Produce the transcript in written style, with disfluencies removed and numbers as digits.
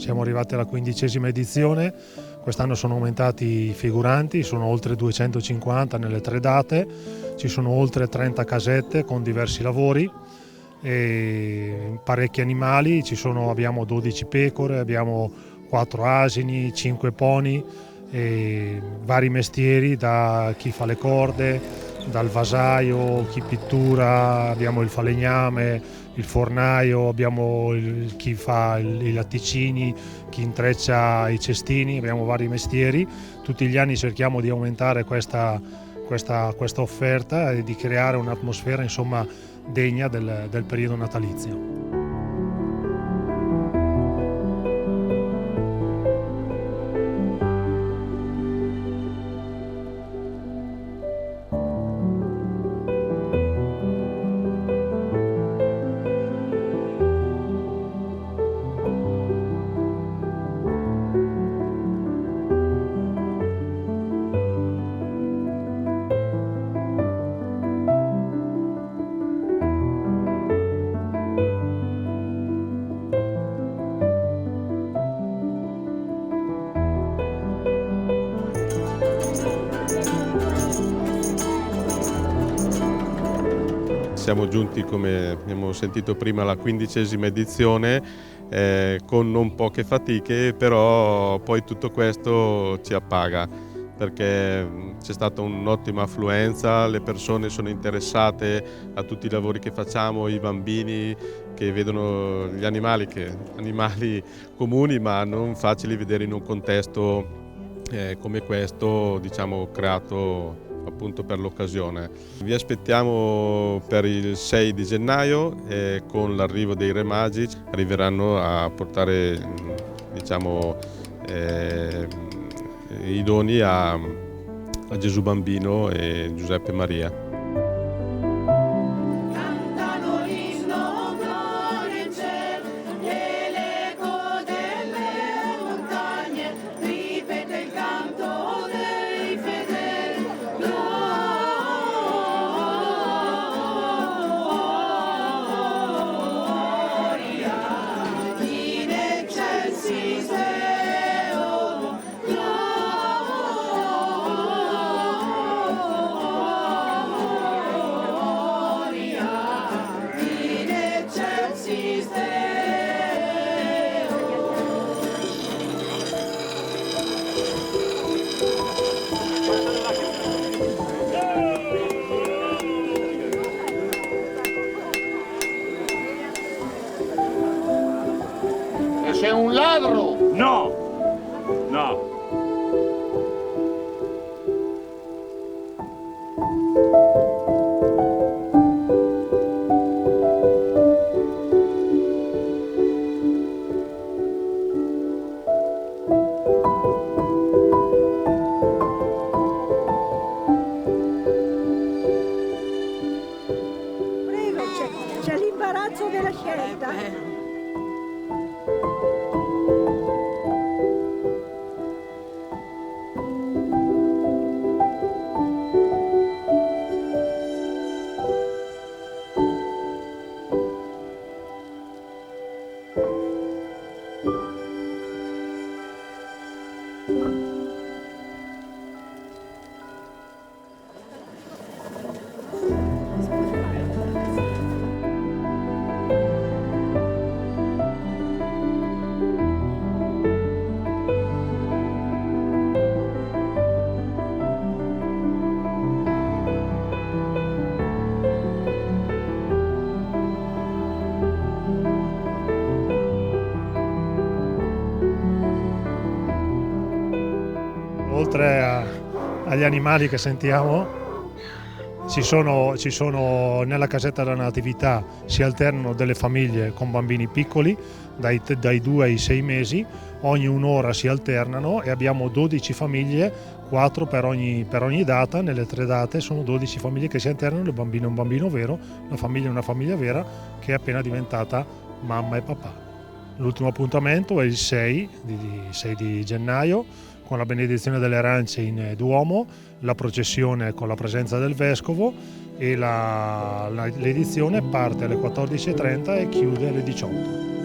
Siamo arrivati alla 15ª edizione, quest'anno sono aumentati i figuranti, sono oltre 250 nelle 3 date, ci sono oltre 30 casette con diversi lavori e parecchi animali, abbiamo 12 pecore, abbiamo 4 asini, 5 pony, e vari mestieri, da chi fa le corde, dal vasaio, chi pittura, abbiamo il falegname, il fornaio, abbiamo chi fa i latticini, chi intreccia i cestini, abbiamo vari mestieri. Tutti gli anni cerchiamo di aumentare questa offerta e di creare un'atmosfera insomma degna del periodo natalizio. Siamo giunti, come abbiamo sentito prima, alla 15ª edizione con non poche fatiche, però poi tutto questo ci appaga perché c'è stata un'ottima affluenza, le persone sono interessate a tutti i lavori che facciamo, i bambini che vedono gli animali comuni ma non facili vedere in un contesto come questo, diciamo, creato appunto per l'occasione. Vi aspettiamo per il 6 di gennaio e con l'arrivo dei Re Magi arriveranno a portare, diciamo, i doni a Gesù Bambino e Giuseppe Maria. Sei un ladro! No! No! Prego, c'è l'imbarazzo della scelta. Oltre agli animali che sentiamo, ci sono nella casetta della Natività, si alternano delle famiglie con bambini piccoli, dai 2 ai 6 mesi, ogni un'ora si alternano e abbiamo 12 famiglie, 4 per ogni data. Nelle 3 date sono 12 famiglie che si alternano, il bambino è un bambino vero, la famiglia è una famiglia vera che è appena diventata mamma e papà. L'ultimo appuntamento è il 6 di gennaio, con la benedizione delle arance in Duomo, la processione con la presenza del Vescovo e l'edizione parte alle 14:30 e chiude alle 18.